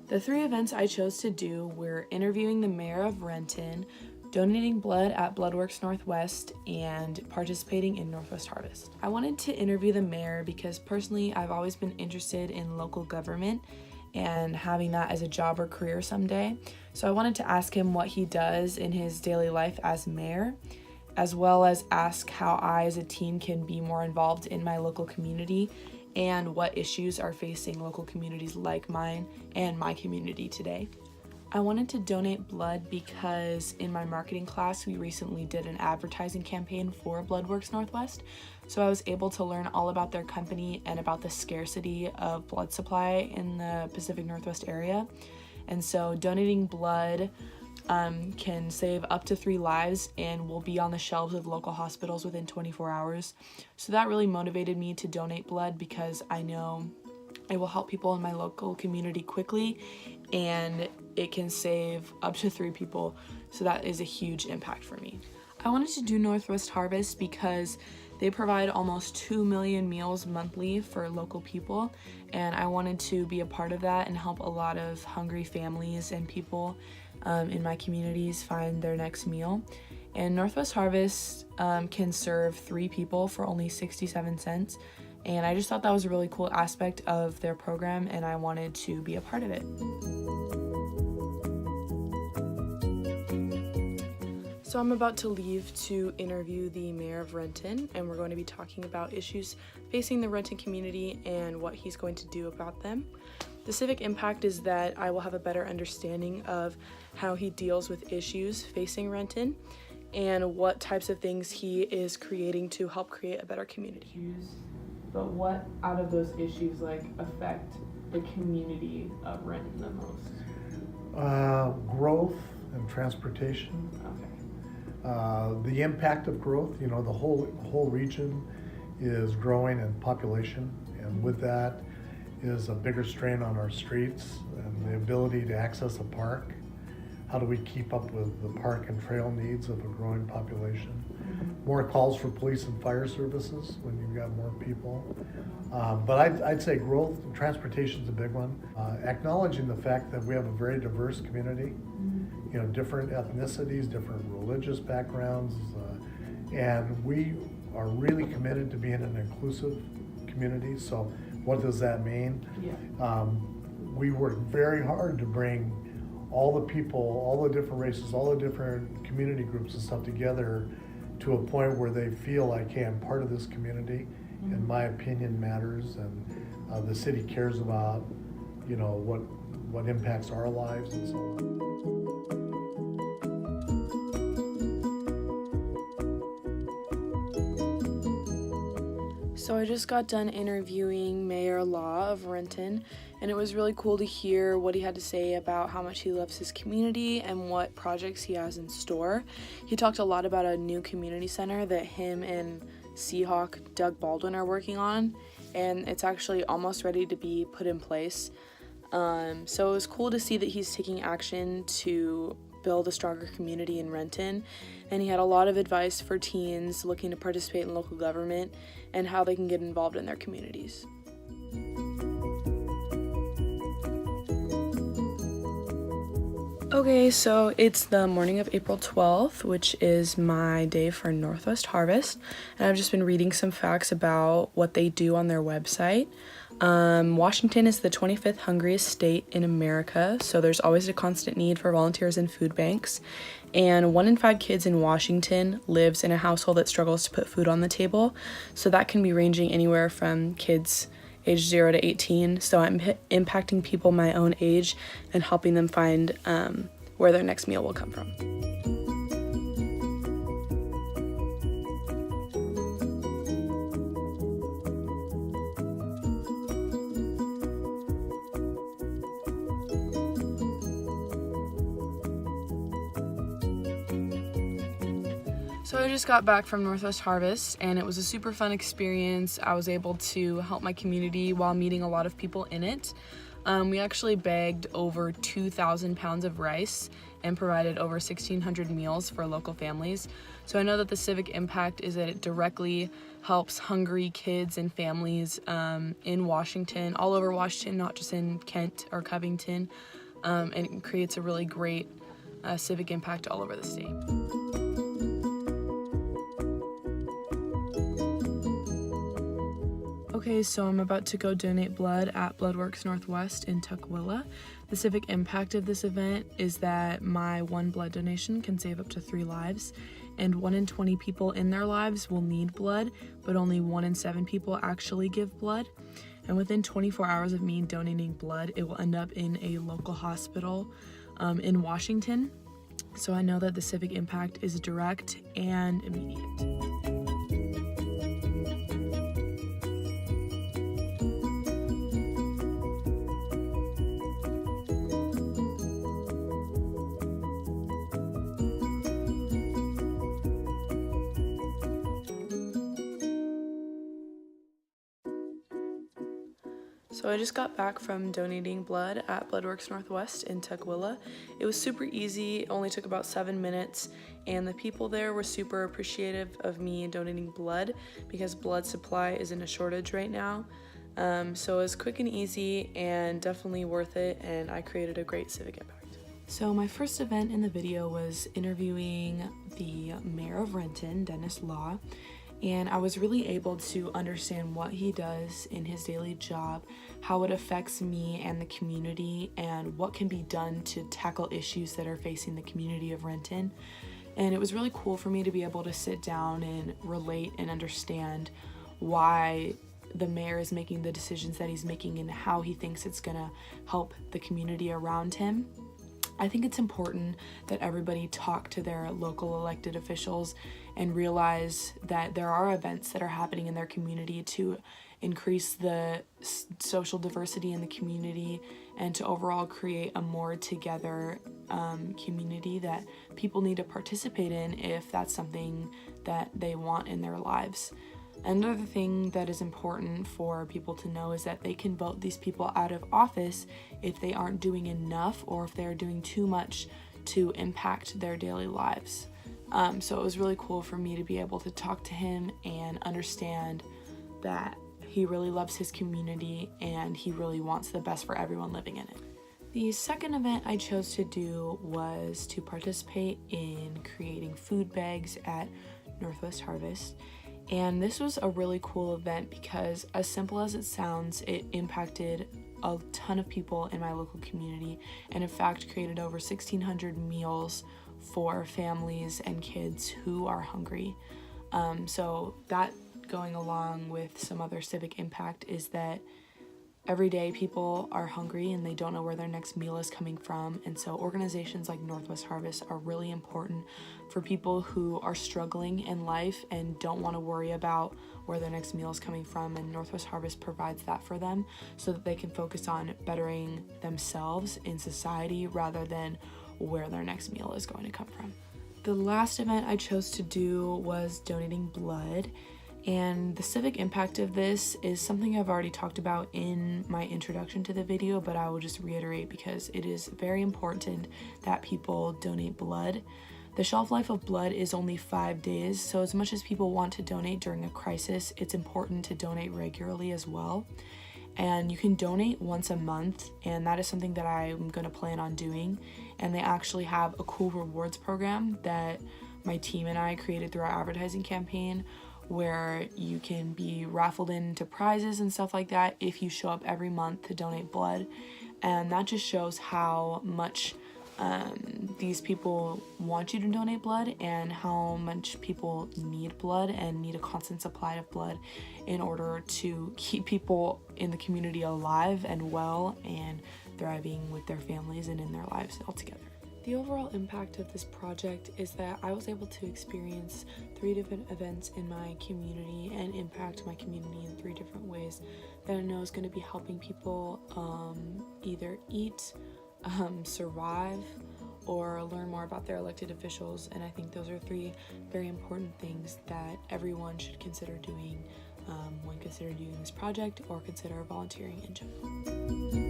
The three events I chose to do were interviewing the mayor of Renton, donating blood at Bloodworks Northwest, and participating in Northwest Harvest. I wanted to interview the mayor because personally I've always been interested in local government and having that as a job or career someday. So I wanted to ask him what he does in his daily life as mayor, as well as ask how I as a teen can be more involved in my local community and what issues are facing local communities like mine and my community today. I wanted to donate blood because in my marketing class we recently did an advertising campaign for Bloodworks Northwest, so I was able to learn all about their company and about the scarcity of blood supply in the Pacific Northwest area. And so donating blood can save up to 3 lives and will be on the shelves of local hospitals within 24 hours. So that really motivated me to donate blood because I know it will help people in my local community quickly and it can save up to 3 people. So that is a huge impact for me. I wanted to do Northwest Harvest because they provide almost 2 million meals monthly for local people, and I wanted to be a part of that and help a lot of hungry families and people in my communities find their next meal. And Northwest Harvest can serve 3 people for only 67 cents, and I just thought that was a really cool aspect of their program and I wanted to be a part of it. So I'm about to leave to interview the mayor of Renton, and we're going to be talking about issues facing the Renton community and what he's going to do about them. The civic impact is that I will have a better understanding of how he deals with issues facing Renton and what types of things he is creating to help create a better community. But what out of those issues affect the community of Renton the most? Growth and transportation. Okay. The impact of growth, the whole region is growing in population, and with that is a bigger strain on our streets and the ability to access a park. How do we keep up with the park and trail needs of a growing population? More calls for police and fire services when you've got more people. But I'd say growth and transportation is a big one. Acknowledging the fact that we have a very diverse community, different ethnicities, different religious backgrounds, and we are really committed to being an inclusive community. So what does that mean? Yeah. We work very hard to bring all the people, all the different races, all the different community groups and stuff together to a point where they feel like, hey, I'm part of this community and my opinion matters, and the city cares about, what impacts our lives and so on. So I just got done interviewing Mayor Law of Renton, and it was really cool to hear what he had to say about how much he loves his community and what projects he has in store. He talked a lot about a new community center that him and Seahawk Doug Baldwin are working on, and it's actually almost ready to be put in place. So it was cool to see that he's taking action to build a stronger community in Renton, and he had a lot of advice for teens looking to participate in local government and how they can get involved in their communities. Okay, so it's the morning of April 12th, which is my day for Northwest Harvest, and I've just been reading some facts about what they do on their website. Washington is the 25th hungriest state in America, so there's always a constant need for volunteers and food banks. And 1 in 5 kids in Washington lives in a household that struggles to put food on the table. So that can be ranging anywhere from kids age 0 to 18. So I'm impacting people my own age and helping them find where their next meal will come from. So I just got back from Northwest Harvest, and it was a super fun experience. I was able to help my community while meeting a lot of people in it. We actually bagged over 2,000 pounds of rice and provided over 1,600 meals for local families. So I know that the civic impact is that it directly helps hungry kids and families in Washington, all over Washington, not just in Kent or Covington. and it creates a really great civic impact all over the state. Okay, so I'm about to go donate blood at Bloodworks Northwest in Tukwila. The civic impact of this event is that my one blood donation can save up to 3 lives, and 1 in 20 people in their lives will need blood, but only 1 in 7 people actually give blood. And within 24 hours of me donating blood, it will end up in a local hospital in Washington. So I know that the civic impact is direct and immediate. So I just got back from donating blood at Bloodworks Northwest in Tukwila. It was super easy, it only took about 7 minutes, and the people there were super appreciative of me donating blood because blood supply is in a shortage right now. So it was quick and easy and definitely worth it, and I created a great civic impact. So my first event in the video was interviewing the mayor of Renton, Dennis Law, and I was really able to understand what he does in his daily job, how it affects me and the community, and what can be done to tackle issues that are facing the community of Renton. And it was really cool for me to be able to sit down and relate and understand why the mayor is making the decisions that he's making and how he thinks it's gonna help the community around him. I think it's important that everybody talk to their local elected officials and realize that there are events that are happening in their community to increase the social diversity in the community and to overall create a more together community that people need to participate in if that's something that they want in their lives. Another thing that is important for people to know is that they can vote these people out of office if they aren't doing enough or if they're doing too much to impact their daily lives. So it was really cool for me to be able to talk to him and understand that he really loves his community and he really wants the best for everyone living in it. The second event I chose to do was to participate in creating food bags at Northwest Harvest. And this was a really cool event because, as simple as it sounds, it impacted a ton of people in my local community and in fact created over 1,600 meals for families and kids who are hungry. So that going along with some other civic impact is that every day people are hungry and they don't know where their next meal is coming from, and so organizations like Northwest Harvest are really important for people who are struggling in life and don't want to worry about where their next meal is coming from, and Northwest Harvest provides that for them so that they can focus on bettering themselves in society rather than where their next meal is going to come from. The last event I chose to do was donating blood. And the civic impact of this is something I've already talked about in my introduction to the video, but I will just reiterate because it is very important that people donate blood. The shelf life of blood is only 5 days, so as much as people want to donate during a crisis, it's important to donate regularly as well. And you can donate once a month, and that is something that I'm going to plan on doing. And they actually have a cool rewards program that my team and I created through our advertising campaign, where you can be raffled into prizes and stuff like that if you show up every month to donate blood. And that just shows how much these people want you to donate blood and how much people need blood and need a constant supply of blood in order to keep people in the community alive and well and thriving with their families and in their lives altogether. The overall impact of this project is that I was able to experience 3 different events in my community and impact my community in 3 different ways that I know is going to be helping people either eat, survive, or learn more about their elected officials. And I think those are 3 very important things that everyone should consider doing when considering doing this project or consider volunteering in general.